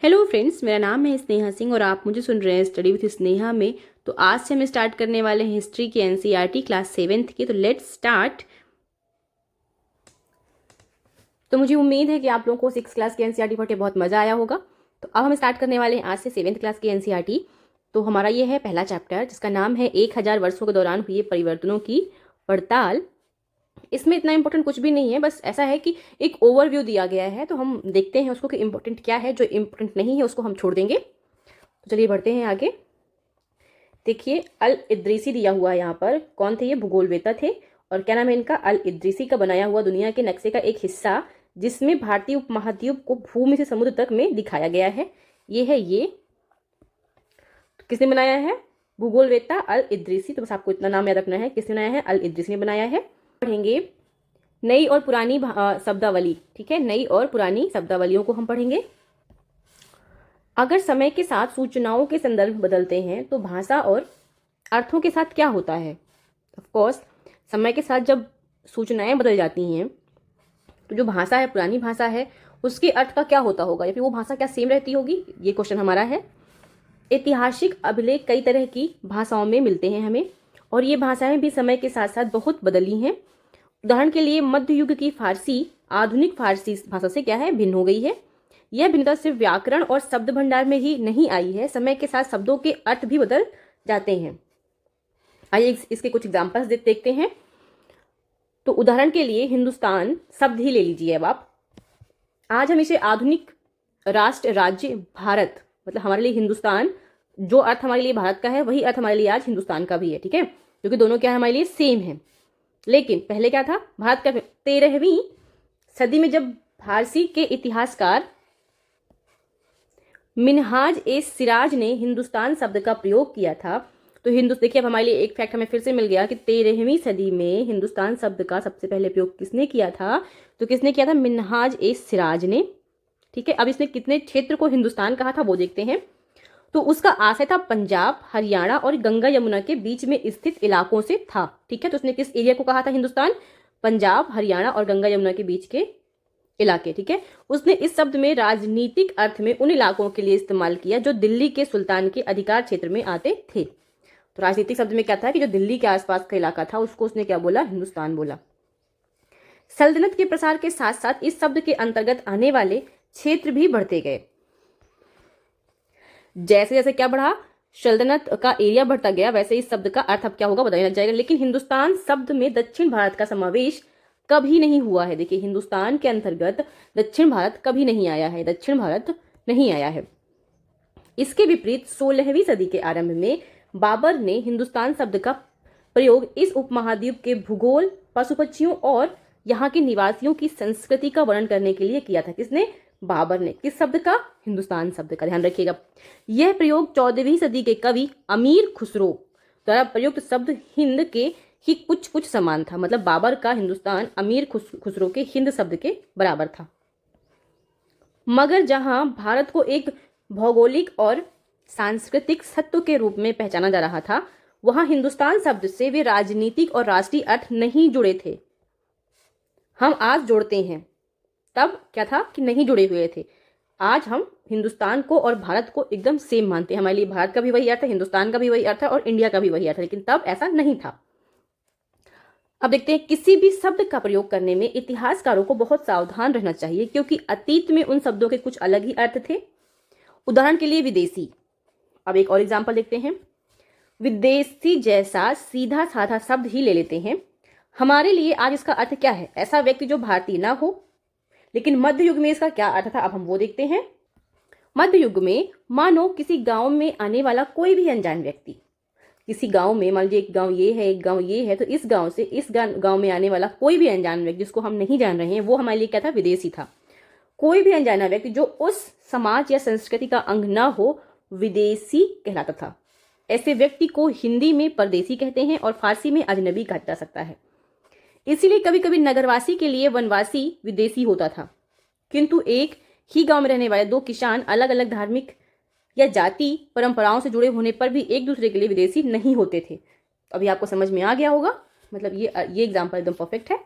Hello friends, मेरा नाम है स्नेहा सिंह और आप मुझे सुन रहे हैं स्टडी विथ स्नेहा में। तो आज से हम स्टार्ट करने वाले हैं हिस्ट्री की एनसीईआरटी क्लास 7th की। तो लेट्स स्टार्ट। तो मुझे उम्मीद है कि आप लोगों को 6 क्लास की एनसीईआरटी पढ़ के बहुत मज़ा आया होगा। तो अब हम स्टार्ट करने वाले हैं आज से 7th क्लास की एनसीईआरटी। तो हमारा ये है पहला चैप्टर जिसका नाम है 1000 वर्षों के दौरान हुए परिवर्तनों की पड़ताल। इसमें इतना इंपॉर्टेंट कुछ भी नहीं है, बस ऐसा है कि एक ओवरव्यू दिया गया है, तो हम देखते हैं उसको कि इंपॉर्टेंट क्या है। जो इंपॉर्टेंट नहीं है उसको हम छोड़ देंगे। तो चलिए बढ़ते हैं आगे। देखिए, अल इद्रीसी दिया हुआ है यहाँ पर। कौन थे ये? भूगोलवेत्ता थे। और क्या नाम है इनका? अल इद्रीसी का बनाया हुआ दुनिया के नक्शे का एक हिस्सा जिसमें भारतीय उपमहाद्वीप को भूमि से समुद्र तक में दिखाया गया है। ये है ये। तो किसने बनाया है? भूगोलवेत्ता अल इद्रीसी। तो बस आपको इतना नाम याद रखना है, किसने बनाया है? अल इद्रीसी ने बनाया है। पढ़ेंगे नई और पुरानी शब्दावली। ठीक है, नई और पुरानी शब्दावलियों को हम पढ़ेंगे। अगर समय के साथ सूचनाओं के संदर्भ बदलते हैं तो भाषा और अर्थों के साथ क्या होता है? ऑफ कोर्स, समय के साथ जब सूचनाएं बदल जाती हैं तो जो भाषा है, पुरानी भाषा है, उसके अर्थ का क्या होता होगा, या फिर वो भाषा क्या सेम रहती होगी? ये क्वेश्चन हमारा है। ऐतिहासिक अभिलेख कई तरह की भाषाओं में मिलते हैं हमें, और ये भाषाएं भी समय के साथ साथ बहुत बदली हैं। उदाहरण के लिए मध्य युग की फारसी आधुनिक फारसी भाषा से क्या है? भिन्न हो गई है। यह भिन्नता सिर्फ व्याकरण और शब्द भंडार में ही नहीं आई है, समय के साथ शब्दों के अर्थ भी बदल जाते हैं। आइए इसके कुछ एग्जाम्पल्स देखते हैं। तो उदाहरण के लिए हिंदुस्तान शब्द ही ले लीजिए। अब आप, आज हम इसे आधुनिक राष्ट्र राज्य भारत, मतलब हमारे लिए हिंदुस्तान, जो अर्थ हमारे लिए भारत का है वही अर्थ हमारे लिए आज हिंदुस्तान का भी है। ठीक है, क्योंकि दोनों क्या है? हमारे लिए सेम है। लेकिन पहले क्या था? भारत का 13वीं सदी में जब फारसी के इतिहासकार मिनहाज ए सिराज ने हिंदुस्तान शब्द का प्रयोग किया था, तो देखिए अब हमारे लिए एक फैक्ट हमें फिर से मिल गया कि 13वीं सदी में हिंदुस्तान शब्द का सबसे पहले प्रयोग किसने किया था? तो किसने किया था? मिनहाज ए सिराज ने। ठीक है, अब इसने कितने क्षेत्र को हिंदुस्तान कहा था वो देखते हैं। तो उसका आशय था पंजाब, हरियाणा और गंगा यमुना के बीच में स्थित इलाकों से था। ठीक है, तो उसने किस एरिया को कहा था हिंदुस्तान? पंजाब, हरियाणा और गंगा यमुना के बीच के इलाके। ठीक है, उसने इस शब्द में राजनीतिक अर्थ में उन इलाकों के लिए इस्तेमाल किया जो दिल्ली के सुल्तान के अधिकार क्षेत्र में आते थे। तो राजनीतिक शब्द में क्या था कि जो दिल्ली के आसपास का इलाका था उसको उसने क्या बोला? हिंदुस्तान बोला। सल्तनत के प्रसार के साथ साथ इस शब्द के अंतर्गत आने वाले क्षेत्र भी बढ़ते गए। जैसे जैसे क्या बढ़ा? सल्तनत का एरिया बढ़ता गया, वैसे इस शब्द का अर्थ अब क्या होगा? बदलने लग जाएगा। लेकिन हिंदुस्तान शब्द में दक्षिण भारत का समावेश कभी नहीं हुआ है। देखिए, हिंदुस्तान के अंतर्गत दक्षिण भारत कभी नहीं आया है, दक्षिण भारत नहीं आया है। इसके विपरीत 16वीं सदी के आरंभ में बाबर ने हिंदुस्तान शब्द का प्रयोग इस उपमहाद्वीप के भूगोल, पशु पक्षियों और यहाँ के निवासियों की संस्कृति का वर्णन करने के लिए किया था। किसने? बाबर ने। किस शब्द का? हिंदुस्तान शब्द का। ध्यान रखिएगा, यह प्रयोग 14वीं सदी के कवि अमीर खुसरो द्वारा प्रयुक्त शब्द हिंद के ही कुछ कुछ समान था। मतलब बाबर का हिंदुस्तान अमीर खुसरो के हिंद शब्द के बराबर था। मगर जहां भारत को एक भौगोलिक और सांस्कृतिक सत्व के रूप में पहचाना जा रहा था, वहां हिंदुस्तान शब्द से वे राजनीतिक और राष्ट्रीय अर्थ नहीं जुड़े थे। हम आज जोड़ते हैं, तब क्या था कि नहीं जुड़े हुए थे। आज हम हिंदुस्तान को और भारत को एकदम सेम मानते हैं। हमारे लिए भारत का भी वही अर्थ है, हिंदुस्तान का भी वही अर्थ है और इंडिया का भी वही अर्थ है, लेकिन तब ऐसा नहीं था। अब देखते हैं, किसी भी शब्द का प्रयोग करने में इतिहासकारों को बहुत सावधान रहना चाहिए, क्योंकि अतीत में उन शब्दों के कुछ अलग ही अर्थ थे। उदाहरण के लिए विदेशी। अब एक और एग्जाम्पल देखते हैं। विदेशी जैसा सीधा साधा शब्द ही ले लेते हैं। हमारे लिए आज इसका अर्थ क्या है? ऐसा व्यक्ति जो भारतीय ना हो। लेकिन मध्य युग में इसका क्या अर्थ था? अब हम वो देखते हैं। मध्य युग में मानो किसी गांव में आने वाला कोई भी अनजान व्यक्ति, किसी गांव में, मान लीजिए एक गांव ये है, एक गांव ये है, तो इस गांव से इस गांव में आने वाला कोई भी अनजान व्यक्ति जिसको हम नहीं जान रहे हैं, वो हमारे लिए क्या था? विदेशी था। कोई भी अनजाना व्यक्ति जो उस समाज या संस्कृति का अंग ना हो, विदेशी कहलाता था। ऐसे व्यक्ति को हिंदी में परदेसी कहते हैं और फारसी में अजनबी कहा जा सकता है। इसीलिए कभी कभी नगरवासी के लिए वनवासी विदेशी होता था, किंतु एक ही गांव में रहने वाले दो किसान अलग अलग धार्मिक या जाति परंपराओं से जुड़े होने पर भी एक दूसरे के लिए विदेशी नहीं होते थे। अभी आपको समझ में आ गया होगा। मतलब ये एग्जाम्पल एकदम परफेक्ट है।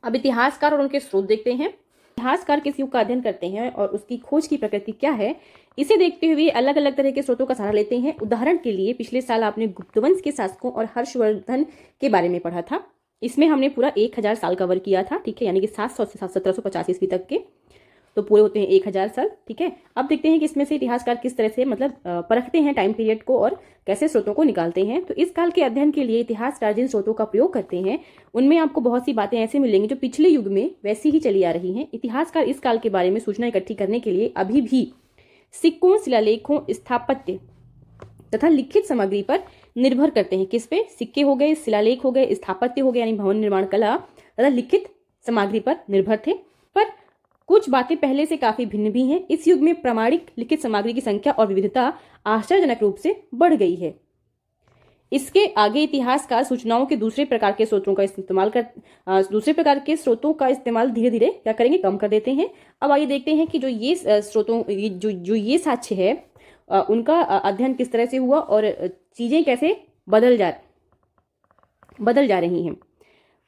अब इतिहासकार और उनके स्रोत देखते हैं। इतिहासकार किस युग का अध्ययन करते हैं और उसकी खोज की प्रकृति क्या है, इसे देखते हुए अलग अलग तरह के स्रोतों का सहारा लेते हैं। उदाहरण के लिए पिछले साल आपने गुप्तवंश के शासकों और हर्षवर्धन के बारे में पढ़ा था। इसमें हमने पूरा 1000 साल कवर किया था, ठीक है, यानी कि 700 से 1750 ईस्वी तक के, तो पूरे होते हैं 1000 साल, ठीक है। अब देखते हैं कि इसमें से इतिहासकार किस तरह से मतलब परखते हैं टाइम पीरियड को और कैसे स्रोतों को निकालते हैं। तो इस काल के अध्ययन के लिए इतिहासकार जिन स्रोतों का प्रयोग करते हैं उनमें आपको बहुत सी बातें ऐसे मिलेंगी जो पिछले युग में वैसी ही चली आ रही हैं। इतिहासकार इस काल के बारे में सूचना इकट्ठी करने के लिए अभी भी सिक्कों, शिलालेखों, स्थापत्य तथा लिखित सामग्री पर निर्भर करते हैं। किस पे? सिक्के हो गए, शिलालेख हो गए, स्थापत्य हो गए यानी भवन निर्माण कला तथा लिखित सामग्री पर निर्भर थे। पर कुछ बातें पहले से काफी भिन्न भी हैं। इस युग में प्रमाणिक लिखित सामग्री की संख्या और विविधता आश्चर्यजनक रूप से बढ़ गई है। इसके आगे इतिहासकार सूचनाओं के दूसरे प्रकार के स्रोतों का इस्तेमाल धीरे धीरे क्या करेंगे, कम कर देते हैं। अब आइए देखते हैं कि जो ये स्रोतों जो ये साक्ष्य है उनका अध्ययन किस तरह से हुआ और चीजें कैसे बदल जा रही हैं।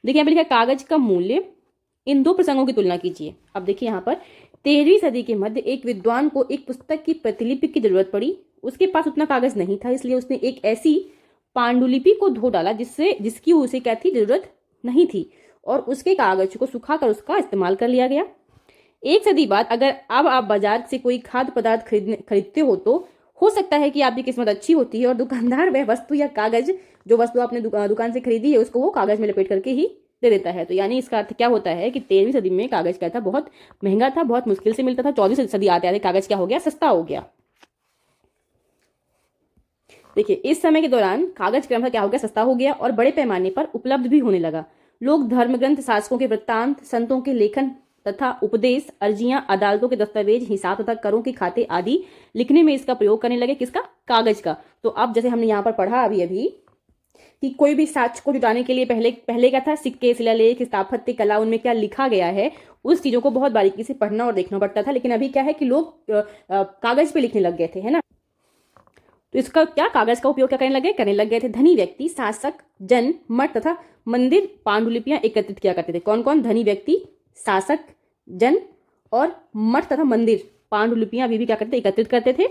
देखिए यहाँ पे लिखा कागज का मूल्य, इन दो प्रसंगों की तुलना कीजिए। अब देखिए यहाँ पर 13वीं सदी के मध्य एक विद्वान को एक पुस्तक की प्रतिलिपि की जरूरत पड़ी। उसके पास उतना कागज नहीं था, इसलिए उसने एक ऐसी पांडुलिपि को धो डाला जिसकी उसे क्या थी, जरूरत नहीं थी, और उसके कागज को सुखाकर उसका इस्तेमाल कर लिया गया। एक सदी बाद अगर अब आप बाजार से कोई खाद्य पदार्थ खरीदते हो तो हो सकता है कि आपकी किस्मत अच्छी होती है और दुकानदार वह वस्तु या कागज, जो वस्तु आपने दुकान से खरीदी है, उसको वो कागज में लपेट करके ही दे देता है। तो यानी इसका अर्थ क्या होता है कि 13वीं सदी में कागज क्या था, बहुत महंगा था, बहुत मुश्किल से मिलता था। 14वीं सदी आते आते कागज क्या हो गया, सस्ता हो गया। देखिए इस समय के दौरान कागज क्रमशः क्या हो गया, सस्ता हो गया और बड़े पैमाने पर उपलब्ध भी होने लगा। लोग धर्म ग्रंथ, शासकों के वृत्तांत, संतों के लेखन तथा उपदेश, अर्जियां, अदालतों के दस्तावेज, हिसाब तथा करों के खाते आदि लिखने में इसका प्रयोग करने लगे। किसका? कागज का। तो अब जैसे हमने यहाँ पर पढ़ा अभी कि कोई भी साक्ष्य को जुटाने के लिए पहले क्या था, सिक्के, शिलालेख, स्थापत्य कला, उनमें क्या लिखा गया है उस चीजों को बहुत बारीकी से पढ़ना और देखना पड़ता था। लेकिन अभी क्या है कि लोग कागज पे लिखने लग गए थे, है ना। तो इसका क्या, कागज का उपयोग क्या करने लग गए थे। धनी व्यक्ति, शासक, जन, मठ तथा मंदिर पांडुलिपियां एकत्रित किया करते थे। कौन कौन? धनी व्यक्ति, शासक, जन और मठ तथा मंदिर पांडुलिपियां अभी भी क्या करते, एकत्रित करते थे।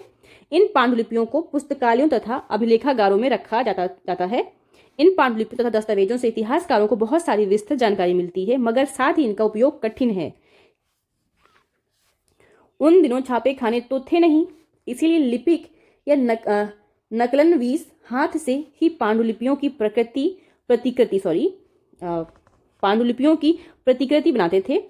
इन पांडुलिपियों को पुस्तकालयों तथा अभिलेखागारों में रखा जाता है। इन पांडुलिपियों तथा दस्तावेजों से इतिहासकारों को बहुत सारी विस्तृत जानकारी मिलती है, मगर साथ ही इनका उपयोग कठिन है। उन दिनों छापे खाने तो थे नहीं, इसीलिए लिपिक या नकलनवीस हाथ से ही पांडुलिपियों की प्रतिकृति बनाते थे।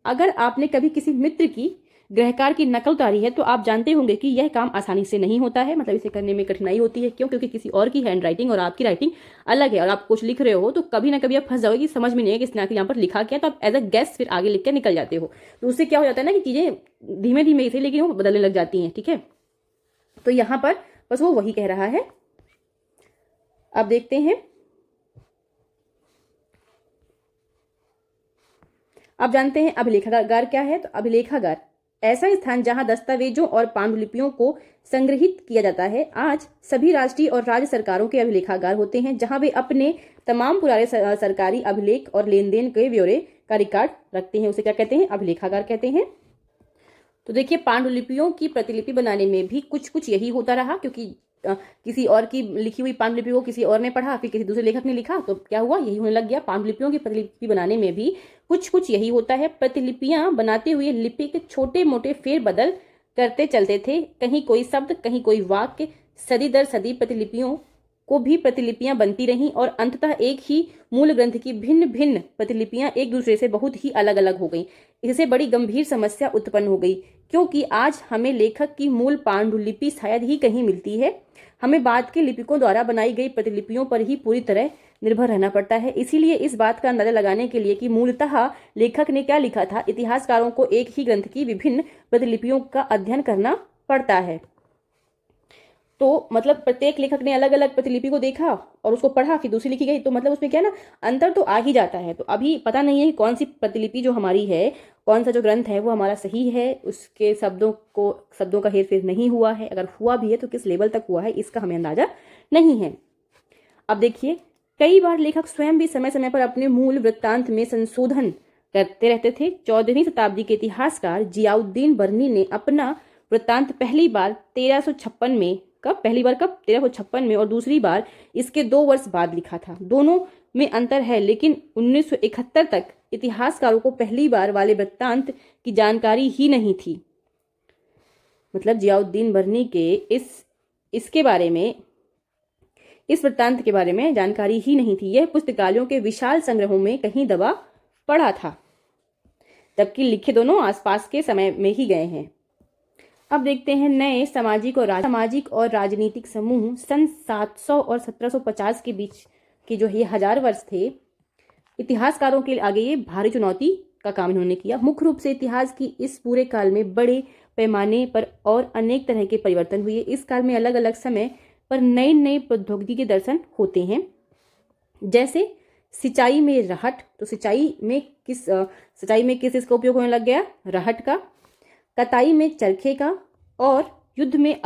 अगर आपने कभी किसी मित्र की गृहकार की नकल उतारी है तो आप जानते होंगे कि यह काम आसानी से नहीं होता है, मतलब इसे करने में कठिनाई होती है। क्यों? क्योंकि किसी और की हैंड राइटिंग और आपकी राइटिंग अलग है और आप कुछ लिख रहे हो तो कभी ना कभी आप फंस जाओगे कि समझ में नहीं है कि इसने आखिर यहाँ पर लिखा क्या, तो आप एज अ गेस फिर आगे लिख के निकल जाते हो। तो उससे क्या हो जाता है ना कि चीजें धीमे धीमे इसे लेकिन वो बदलने लग जाती हैं, ठीक है। तो यहाँ पर बस वो वही कह रहा है। अब देखते हैं, अब जानते हैं अभिलेखागार क्या है। तो अभिलेखागार ऐसा स्थान जहां दस्तावेजों और पांडुलिपियों को संग्रहित किया जाता है। आज सभी राष्ट्रीय और राज्य सरकारों के अभिलेखागार होते हैं जहां वे अपने तमाम पुराने सरकारी अभिलेख और लेन देन के ब्यौरे का रिकॉर्ड रखते हैं। उसे क्या कहते हैं? अभिलेखागार कहते हैं। तो देखिए पांडुलिपियों की प्रतिलिपि बनाने में भी कुछ यही होता रहा, क्योंकि किसी और की लिखी हुई पांडुलिपि को किसी और ने पढ़ा, फिर किसी दूसरे लेखक ने लिखा, तो क्या हुआ, यही होने लग गया। पांडुलिपियों की प्रतिलिपि बनाने में भी कुछ यही होता है। प्रतिलिपियां बनाते हुए लिपि के छोटे मोटे फेर बदल करते चलते थे, कहीं कोई शब्द, कहीं कोई वाक्य। सदी दर सदी प्रतिलिपियों को भी प्रतिलिपियां बनती रहीं और अंततः एक ही मूल ग्रंथ की भिन्न भिन्न प्रतिलिपियां एक दूसरे से बहुत ही अलग अलग हो गई। इससे बड़ी गंभीर समस्या उत्पन्न हो गई, क्योंकि आज हमें लेखक की मूल पांडुलिपि शायद ही कहीं मिलती है। हमें बाद के लिपिकों द्वारा बनाई गई प्रतिलिपियों पर ही पूरी तरह निर्भर रहना पड़ता है। इसीलिए इस बात का अंदाजा लगाने के लिए कि मूलतः लेखक ने क्या लिखा था, इतिहासकारों को एक ही ग्रंथ की विभिन्न प्रतिलिपियों का अध्ययन करना पड़ता है। तो मतलब प्रत्येक लेखक ने अलग अलग प्रतिलिपि को देखा और उसको पढ़ा, फिर दूसरी लिखी गई, तो मतलब उसमें क्या ना, अंतर तो आ ही जाता है। तो अभी पता नहीं है कि कौन सी प्रतिलिपि जो हमारी है, कौन सा जो ग्रंथ है वो हमारा सही है, उसके शब्दों का हेरफेर नहीं हुआ है, अगर हुआ भी है तो किस लेवल तक हुआ है इसका हमें अंदाजा नहीं है। अब देखिए कई बार लेखक स्वयं भी समय समय पर अपने मूल वृत्तांत में संशोधन करते रहते थे। 14वीं शताब्दी के इतिहासकार जियाउद्दीन बर्नी ने अपना वृत्तांत पहली बार 1356 में, कब पहली बार, कब 1356 में, और दूसरी बार इसके 2 वर्ष बाद लिखा था। दोनों में अंतर है, लेकिन 1971 तक इतिहासकारों को पहली बार वाले वृत्तांत की जानकारी ही नहीं थी। मतलब जियाउद्दीन बर्नी के इसके बारे में, इस वृत्तांत के बारे में जानकारी ही नहीं थी। यह पुस्तकालयों के विशाल संग्रहों में कहीं दबा पड़ा था, जबकि लिखे दोनों आसपास के समय में ही गए हैं। अब देखते हैं नए सामाजिक और राजनीतिक समूह। सन 700 और 1750 के बीच के जो ये 1000 वर्ष थे, इतिहासकारों के आगे ये भारी चुनौती का काम इन्होंने किया। मुख्य रूप से इतिहास की इस पूरे काल में बड़े पैमाने पर और अनेक तरह के परिवर्तन हुए। इस काल में अलग अलग समय पर नई नई प्रौद्योगिकी के दर्शन होते हैं, जैसे सिंचाई में रहट। तो सिंचाई में किस इसका उपयोग होने लग गया? रहट का। कताई में चरखे का, और युद्ध में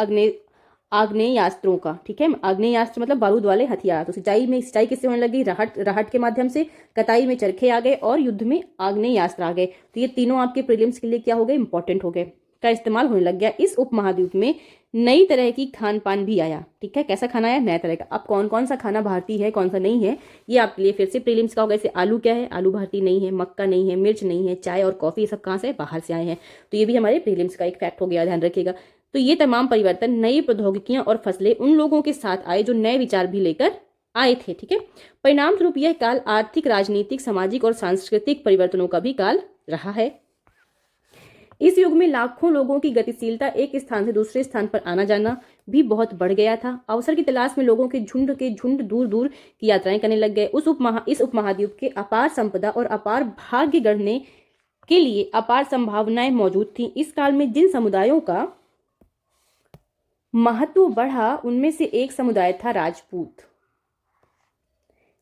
आग्नेयास्त्रों का। ठीक है, आग्नेयास्त्र मतलब बारूद वाले हथियार। तो सिंचाई किससे होने लगी? रहट के माध्यम से। कताई में चरखे आ गए और युद्ध में आग्नेयास्त्र आ गए। तो ये तीनों आपके प्रीलिम्स के लिए क्या हो गए? इंपॉर्टेंट हो गए, का इस्तेमाल होने लग गया। इस उपमहाद्वीप में नई तरह की खान पान भी आया। ठीक है, कैसा खाना आया? नया तरह का। अब कौन कौन सा खाना भारतीय है, कौन सा नहीं है, ये आपके लिए फिर से प्रीलिम्स का होगा। जैसे आलू क्या है? आलू भारतीय नहीं है। मक्का नहीं है, मिर्च नहीं है, चाय और कॉफी, ये सब कहाँ से? बाहर से आए हैं। तो ये भी हमारे प्रीलिम्स का एक फैक्ट हो गया, ध्यान रखिएगा। तो ये तमाम परिवर्तन, नई प्रौद्योगिकियां और फसलें उन लोगों के साथ आए जो नए विचार भी लेकर आए थे। ठीक है, परिणाम स्वरूप यह काल आर्थिक, राजनीतिक, सामाजिक और सांस्कृतिक परिवर्तनों का भी काल रहा है। इस युग में लाखों लोगों की गतिशीलता, एक स्थान से दूसरे स्थान पर आना जाना भी बहुत बढ़ गया था। अवसर की तलाश में लोगों के झुंड दूर दूर की यात्राएं करने लग गए। इस उपमहाद्वीप के अपार संपदा और अपार भाग्य गढ़ने के लिए अपार संभावनाएं मौजूद थीं। इस काल में जिन समुदायों का महत्व बढ़ा, उनमें से एक समुदाय था राजपूत,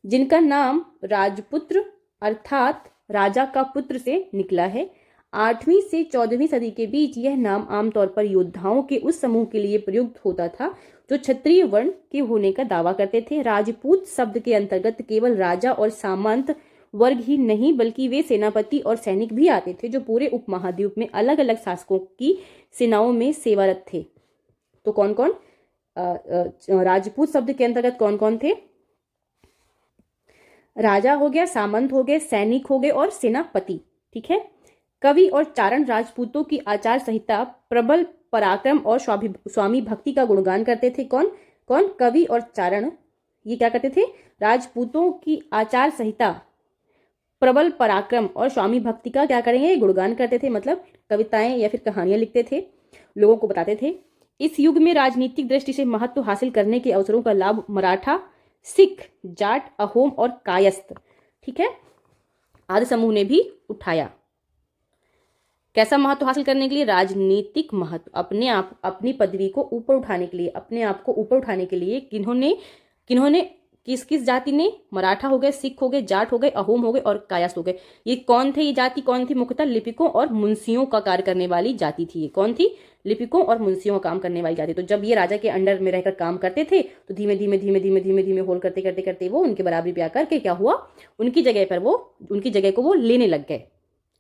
जिनका नाम राजपुत्र अर्थात राजा का पुत्र से निकला है। 8वीं से 14वीं सदी के बीच यह नाम आमतौर पर योद्धाओं के उस समूह के लिए प्रयुक्त होता था जो क्षत्रिय वर्ण के होने का दावा करते थे। राजपूत शब्द के अंतर्गत केवल राजा और सामंत वर्ग ही नहीं, बल्कि वे सेनापति और सैनिक भी आते थे जो पूरे उपमहाद्वीप में अलग अलग शासकों की सेनाओं में सेवारत थे। तो कौन कौन? राजपूत शब्द के अंतर्गत कौन कौन थे? राजा हो गया, सामंत हो गए, सैनिक हो गए और सेनापति। ठीक है, कवि और चारण राजपूतों की आचार संहिता प्रबल पराक्रम और स्वामी भक्ति का गुणगान करते थे। कौन कौन? कवि और चारण, ये क्या करते थे? राजपूतों की आचार संहिता प्रबल पराक्रम और स्वामी भक्ति का क्या करेंगे? गुणगान करते थे। मतलब कविताएं या फिर कहानियां लिखते थे, लोगों को बताते थे। इस युग में राजनीतिक दृष्टि से महत्व हासिल करने के अवसरों का लाभ मराठा, सिख, जाट, अहोम और कायस्थ, ठीक है, आदि समूह ने भी उठाया। कैसा महत्व हासिल करने के लिए? राजनीतिक महत्व, अपनी पदवी को ऊपर उठाने के लिए, अपने आप को ऊपर उठाने के लिए किन्होंने किस जाति ने? मराठा हो गए, सिख हो गए, जाट हो गए, अहोम हो गए और कायस्थ हो गए। ये कौन थे? ये जाति कौन थी? मुख्यतः लिपिकों और मुंशियों का कार्य करने वाली जाति थी। ये कौन थी? लिपिकों और मुंशियों का काम करने वाली जाति। तो जब ये राजा के अंडर में रहकर काम करते थे तो धीमे धीमे होल करते वो उनके बराबरी पे आकर के क्या हुआ? उनकी जगह को वो लेने लग गए।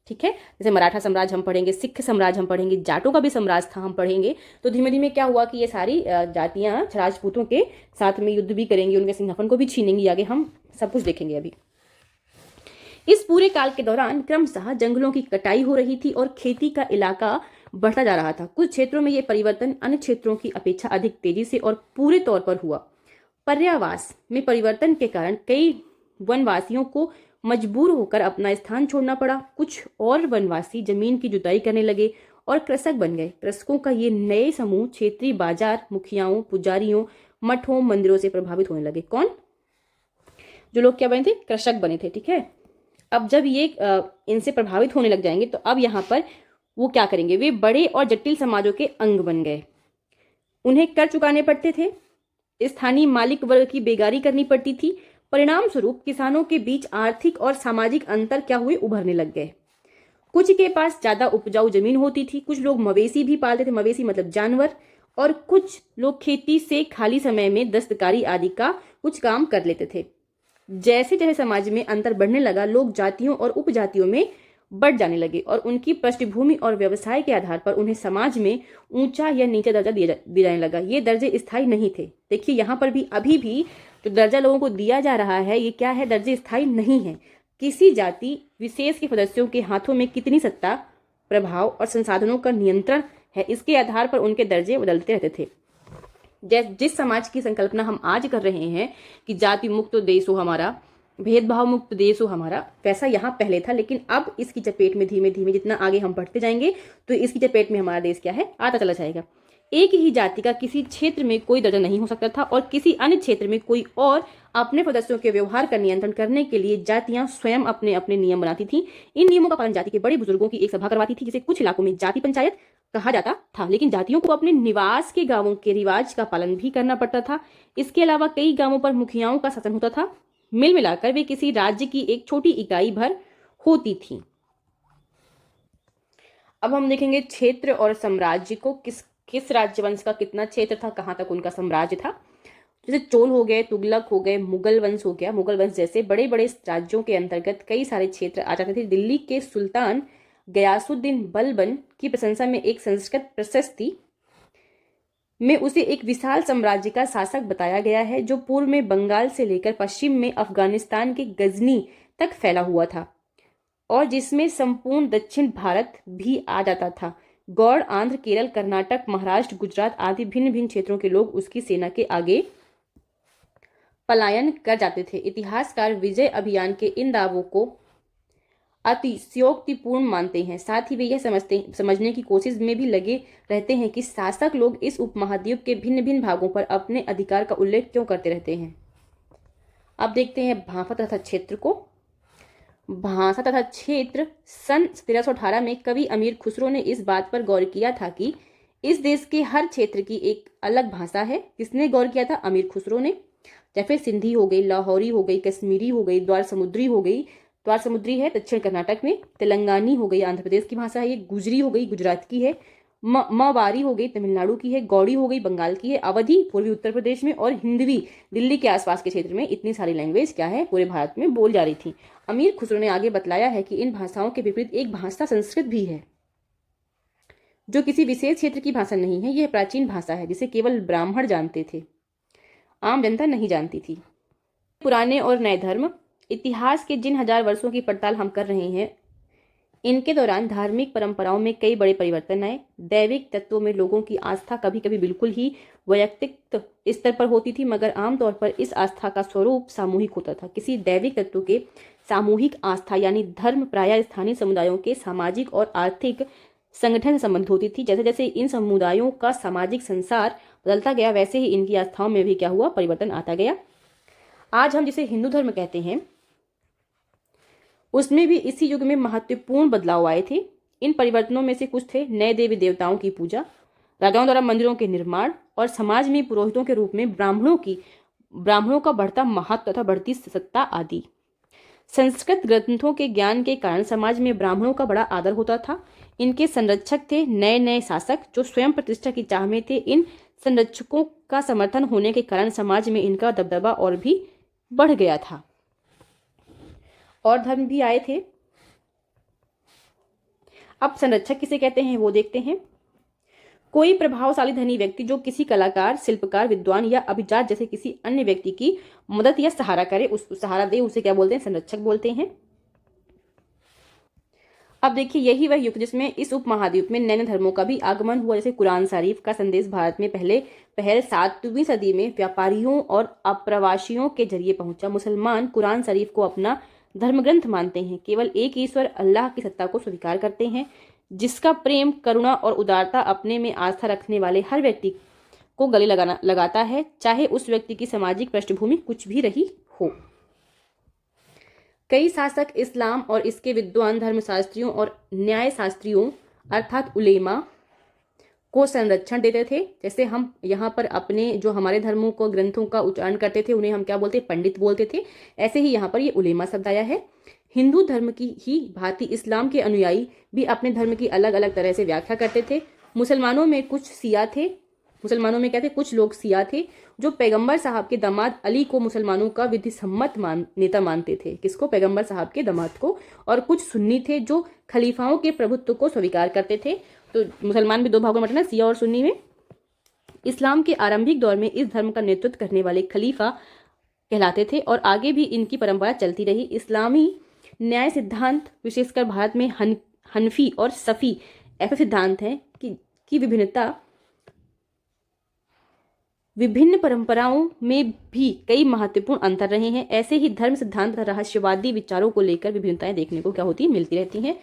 ठीक है, जैसे मराठा साम्राज्य हम पढ़ेंगे, सिख साम्राज्य हम पढ़ेंगे, जाटों का भी साम्राज्य था हम पढ़ेंगे। तो धीमे धीमे क्या हुआ कि ये सारी जातियां राजपूतों के साथ में युद्ध भी करेंगी, उनके सिंहासन को भी छीनेंगी। आगे हम सब कुछ देखेंगे अभी। इस पूरे काल के दौरान क्रमशः जंगलों की कटाई हो रही थी और खेती का इलाका बढ़ता जा रहा था। कुछ क्षेत्रों में ये परिवर्तन अन्य क्षेत्रों की अपेक्षा अधिक तेजी से और पूरे तौर पर हुआ। पर्यावास में परिवर्तन के कारण कई वनवासियों को मजबूर होकर अपना स्थान छोड़ना पड़ा। कुछ और वनवासी जमीन की जुताई करने लगे और कृषक बन गए। कृषकों का ये नए समूह क्षेत्रीय बाजार, मुखियाओं, पुजारियों, मठों, मंदिरों से प्रभावित होने लगे। कौन? जो लोग क्या बने थे? कृषक बने थे। ठीक है, अब जब ये इनसे प्रभावित होने लग जाएंगे तो अब यहाँ पर वो क्या करेंगे? वे बड़े और जटिल समाजों के अंग बन गए। उन्हें कर चुकाने पड़ते थे, स्थानीय मालिक वर्ग की बेगारी करनी पड़ती थी। परिणाम स्वरूप किसानों के बीच आर्थिक और सामाजिक अंतर क्या हुए? उभरने लग गए। कुछ के पास ज्यादा उपजाऊ जमीन होती थी, कुछ लोग मवेशी भी पालते थे, मवेशी मतलब जानवर, और कुछ लोग खेती से खाली समय में दस्तकारी आदि का कुछ काम कर लेते थे। जैसे जैसे समाज में अंतर बढ़ने लगा, लोग जातियों और उपजातियों में बढ़ जाने लगे और उनकी पृष्ठभूमि और व्यवसाय के आधार पर उन्हें समाज में ऊंचा या नीचा दर्जा दिया जाने लगा। ये दर्जे स्थायी नहीं थे। देखिए यहाँ पर भी अभी भी जो दर्जा लोगों को दिया जा रहा है ये क्या है, दर्जे स्थायी नहीं है। किसी जाति विशेष के सदस्यों के हाथों में कितनी सत्ता, प्रभाव और संसाधनों का नियंत्रण है, इसके आधार पर उनके दर्जे बदलते रहते थे। जिस समाज की संकल्पना हम आज कर रहे हैं कि जाति मुक्त देश हो हमारा, भेदभाव मुक्त देश हो हमारा, वैसा यहाँ पहले था, लेकिन अब इसकी चपेट में धीमे धीमे जितना आगे हम बढ़ते जाएंगे तो इसकी चपेट में हमारा देश क्या है, आता चला जाएगा। एक ही जाति का किसी क्षेत्र में कोई दर्जा नहीं हो सकता था और किसी अन्य क्षेत्र में कोई और अपने सदस्यों के व्यवहार का नियंत्रण करने के लिए जातियां स्वयं अपने अपने नियम बनाती थी। इन नियमों का पालन जाति के बड़े बुजुर्गों की एक सभा करवाती थी, जिसे कुछ इलाकों में जाति पंचायत कहा जाता था। लेकिन जातियों को अपने निवास के गांवों के रिवाज का पालन भी करना पड़ता था। इसके अलावा कई गांवों पर मुखियाओं का शासन होता था। मिल मिलाकर वे किसी राज्य की एक छोटी इकाई भर होती थी। अब हम देखेंगे क्षेत्र और साम्राज्य को, किस राज्यवंश का कितना क्षेत्र था, कहां तक उनका साम्राज्य था। जैसे चोल हो गए, तुगलक हो गए, मुगल वंश हो गया। मुगल वंश जैसे बड़े बड़े राज्यों के अंतर्गत कई सारे क्षेत्र आ जाते थे। दिल्ली के सुल्तान गयासुद्दीन बलबन की प्रशंसा में एक संस्कृत प्रशस्ति में उसे एक विशाल साम्राज्य का शासक बताया गया है, जो पूर्व में बंगाल से लेकर पश्चिम में अफगानिस्तान के गजनी तक फैला हुआ था और जिसमें संपूर्ण दक्षिण भारत भी आ जाता था। गौड़, आंध्र, केरल, कर्नाटक, महाराष्ट्र, गुजरात आदि भिन्न भिन्न क्षेत्रों के लोग उसकी सेना के आगे पलायन कर जाते थे। इतिहासकार विजय अभियान के इन दावों को अतिशयोक्तिपूर्ण मानते हैं। साथ ही वे यह समझने की कोशिश में भी लगे रहते हैं कि शासक लोग इस उपमहाद्वीप के भिन्न भिन्न भागों पर अपने अधिकार का उल्लेख क्यों करते रहते हैं। अब देखते हैं भाषा तथा क्षेत्र को। भाषा तथा क्षेत्र सन 1318 में कवि अमीर खुसरो ने इस बात पर गौर किया था कि इस देश के हर क्षेत्र की एक अलग भाषा है। किसने गौर किया था? अमीर खुसरो ने। जैसे सिंधी हो गई, लाहौरी हो गई, कश्मीरी हो गई, द्वार समुद्री हो गई। द्वार समुद्री है दक्षिण कर्नाटक में। तेलंगानी हो गई, आंध्र प्रदेश की भाषा है। ये गुजरी हो गई, गुजरात की है। मावारी हो गई, तमिलनाडु की है। गौड़ी हो गई, बंगाल की है। अवधी पूर्वी उत्तर प्रदेश में और हिंदवी दिल्ली के आसपास के क्षेत्र में। इतनी सारी लैंग्वेज क्या है, पूरे भारत में बोल जा रही थी। अमीर खुसरो ने आगे बतलाया है कि इन भाषाओं के विपरीत एक भाषा संस्कृत भी है, जो किसी विशेष क्षेत्र की भाषा नहीं है। यह प्राचीन भाषा है जिसे केवल ब्राह्मण जानते थे, आम जनता नहीं जानती थी। पुराने और नए धर्म। इतिहास के जिन हजार वर्षों की पड़ताल हम कर रहे हैं, इनके दौरान धार्मिक परंपराओं में कई बड़े परिवर्तन आए। दैविक तत्वों में लोगों की आस्था कभी कभी बिल्कुल ही वैयक्तिक स्तर पर होती थी, मगर आमतौर पर इस आस्था का स्वरूप सामूहिक होता था। किसी दैविक तत्व के सामूहिक आस्था यानी धर्म प्रायः स्थानीय समुदायों के सामाजिक और आर्थिक संगठन से संबंधित होती थी। जैसे जैसे इन समुदायों का सामाजिक संसार बदलता गया, वैसे ही इनकी आस्थाओं में भी क्या हुआ, परिवर्तन आता गया। आज हम जिसे हिंदू धर्म कहते हैं, उसमें भी इसी युग में महत्वपूर्ण बदलाव आए थे। इन परिवर्तनों में से कुछ थे नए देवी देवताओं की पूजा, राजाओं द्वारा मंदिरों के निर्माण और समाज में पुरोहितों के रूप में ब्राह्मणों का बढ़ता महत्व तथा बढ़ती सत्ता आदि। संस्कृत ग्रंथों के ज्ञान के कारण समाज में ब्राह्मणों का बड़ा आदर होता था। इनके संरक्षक थे नए नए शासक, जो स्वयं प्रतिष्ठा की चाह में थे। इन संरक्षकों का समर्थन होने के कारण समाज में इनका दबदबा और भी बढ़ गया था। और धर्म भी आए थे। अब संरक्षक किसे कहते हैं वो देखते हैं। कोई प्रभावशाली धनी व्यक्ति जो किसी कलाकार, शिल्पकार, विद्वान या अभिजात जैसे किसी अन्य व्यक्ति की मदद या सहारा करे, सहारा दे, उसे क्या बोलते हैं? संरक्षक बोलते हैं। अब देखिए, यही वह युग जिसमें इस उपमहाद्वीप में नए धर्मों का भी आगमन हुआ। जैसे कुरान शरीफ का संदेश भारत में पहल 7वीं सदी में व्यापारियों और अप्रवासियों के जरिए पहुंचा। मुसलमान कुरान शरीफ को अपना धर्म ग्रंथ मानते हैं, केवल एक ईश्वर अल्लाह की सत्ता को स्वीकार करते हैं, जिसका प्रेम, करुणा और उदारता अपने में आस्था रखने वाले हर व्यक्ति को गले लगाता है, चाहे उस व्यक्ति की सामाजिक पृष्ठभूमि कुछ भी रही हो। कई शासक इस्लाम और इसके विद्वान धर्मशास्त्रियों और न्यायशास्त्रियों अर्थात उलेमा को संरक्षण देते थे। जैसे हम यहाँ पर अपने जो हमारे धर्मों को ग्रंथों का उच्चारण करते थे, उन्हें हम क्या बोलते? पंडित बोलते थे। ऐसे ही यहाँ पर ये उलेमा शब्द आया है। हिंदू धर्म की ही भांति इस्लाम के अनुयायी भी अपने धर्म की अलग अलग तरह से व्याख्या करते थे। मुसलमानों में कुछ सिया थे, मुसलमानों में क्या थे, कुछ लोग सिया थे जो पैगंबर साहब के दामाद अली को मुसलमानों का विधिसम्मत नेता मानते थे। किसको? पैगंबर साहब के दामाद को। और कुछ सुन्नी थे जो खलीफाओं के प्रभुत्व को स्वीकार करते थे। तो मुसलमान भी दो भागों में बंटे ना, सिया और सुन्नी में। इस्लाम के आरंभिक दौर में इस धर्म का नेतृत्व करने वाले खलीफा कहलाते थे और आगे भी इनकी परंपरा चलती रही। इस्लामी न्याय सिद्धांत विशेषकर भारत में हनफी और सफ़ी ऐसे सिद्धांत हैं कि विभिन्न परंपराओं में भी कई महत्वपूर्ण अंतर रहे हैं। ऐसे ही धर्म सिद्धांत तथा रहस्यवादी विचारों को लेकर विभिन्नताएं देखने को क्या होती है, मिलती रहती हैं।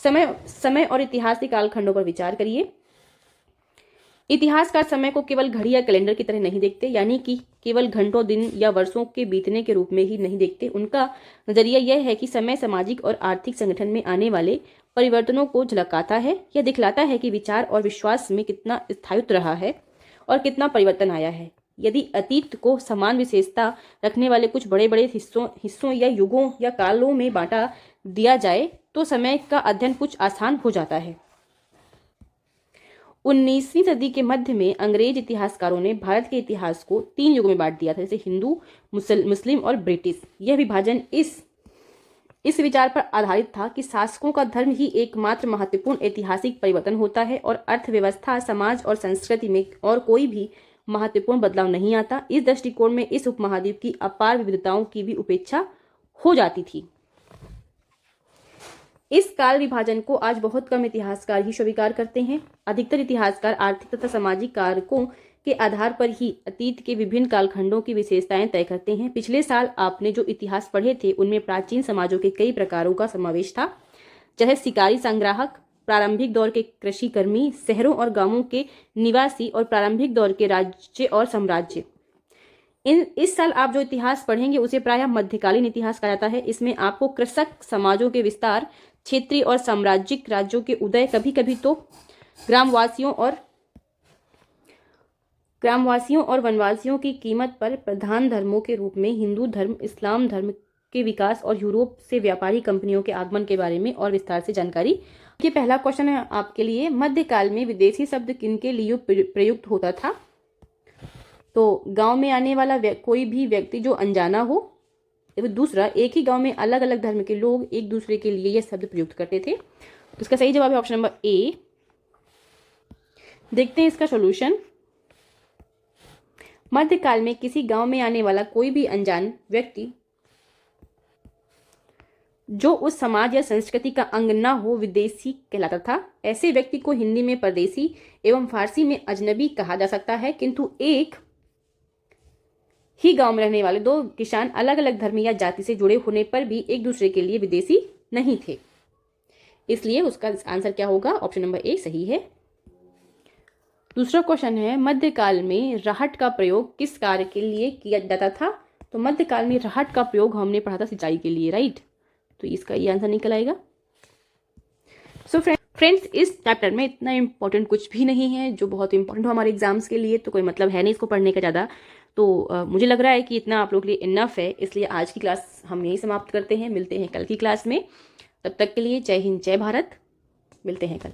समय और इतिहास के कालखंडों पर विचार करिए। इतिहासकार समय को केवल घड़ी या कैलेंडर की तरह नहीं देखते, यानी कि केवल घंटों, दिन या वर्षों के बीतने के रूप में ही नहीं देखते। उनका नजरिया यह है कि समय सामाजिक और आर्थिक संगठन में आने वाले परिवर्तनों को झलकाता है। यह दिखलाता है कि विचार और विश्वास में कितना स्थायित्व रहा है और कितना परिवर्तन आया है। यदि अतीत को समान विशेषता रखने वाले कुछ बड़े बड़े हिस्सों या युगों या कालों में बांटा दिया जाए तो समय का अध्ययन कुछ आसान हो जाता है। 19वीं सदी के मध्य में अंग्रेज इतिहासकारों ने भारत के इतिहास को 3 युगों में बांट दिया था, जैसे हिंदू, मुस्लिम और ब्रिटिश। यह विभाजन इस विचार पर आधारित था कि शासकों का धर्म ही एकमात्र महत्वपूर्ण ऐतिहासिक परिवर्तन होता है और अर्थव्यवस्था, समाज और संस्कृति में और कोई भी महत्वपूर्ण बदलाव नहीं आता। इस दृष्टिकोण में इस उपमहाद्वीप की अपार विविधताओं की भी उपेक्षा हो जाती थी। इस काल विभाजन को आज बहुत कम इतिहासकार ही स्वीकार करते हैं। अधिकतर इतिहासकार आर्थिक तथा सामाजिक कारकों के आधार पर ही अतीत के विभिन्न कालखंडों की विशेषताएं तय करते हैं। पिछले साल आपने जो इतिहास पढ़े थे उनमें प्राचीन समाजों के कई प्रकारों का समावेश था, चाहे शिकारी संग्राहक, प्रारंभिक दौर के कृषि कर्मी, शहरों और गांवों के निवासी और प्रारंभिक दौर के राज्य और साम्राज्य। इस साल आप जो इतिहास पढ़ेंगे उसे प्रायः मध्यकालीन इतिहास कहा जाता है। इसमें आपको कृषक समाजों के विस्तार, क्षेत्रीय और साम्राज्यिक राज्यों के उदय, कभी कभी तो ग्रामवासियों और वनवासियों की कीमत पर प्रधान धर्मों के रूप में हिंदू धर्म, इस्लाम धर्म के विकास और यूरोप से व्यापारी कंपनियों के आगमन के बारे में और विस्तार से जानकारी। ये पहला क्वेश्चन है आपके लिए, मध्यकाल में विदेशी शब्द किनके लिए प्रयुक्त होता था? तो गांव में आने वाला कोई भी व्यक्ति जो अनजाना हो। दूसरा, एक ही गांव में अलग अलग धर्म के लोग एक दूसरे के लिए यह शब्द प्रयुक्त करते थे। तो इसका सही जवाब है ऑप्शन नंबर ए। देखते हैं इसका सॉल्यूशन। मध्यकाल में किसी गांव में आने वाला कोई भी अनजान व्यक्ति जो उस समाज या संस्कृति का अंग न हो विदेशी कहलाता था। ऐसे व्यक्ति को हिंदी में परदेसी एवं फारसी में अजनबी कहा जा सकता है, किंतु एक ही गांव में रहने वाले 2 किसान अलग अलग धर्म या जाति से जुड़े होने पर भी एक दूसरे के लिए विदेशी नहीं थे। इसलिए उसका आंसर क्या होगा? ऑप्शन नंबर ए सही है। दूसरा क्वेश्चन है, मध्यकाल में राहट का प्रयोग किस कार्य के लिए किया जाता था? तो मध्यकाल में राहट का प्रयोग हमने पढ़ा था सिंचाई के लिए, राइट? तो इसका ये आंसर निकल आएगा। सो फ्रेंड्स, इस चैप्टर में इतना इंपॉर्टेंट कुछ भी नहीं है जो बहुत इंपॉर्टेंट हो हमारे एग्जाम्स के लिए, तो कोई मतलब है नहीं इसको पढ़ने का ज़्यादा। तो मुझे लग रहा है कि इतना आप लोग के लिए इनफ है, इसलिए आज की क्लास हम यहीं समाप्त करते हैं। मिलते हैं कल की क्लास में, तब तक के लिए जय हिंद, जय भारत। मिलते हैं कल।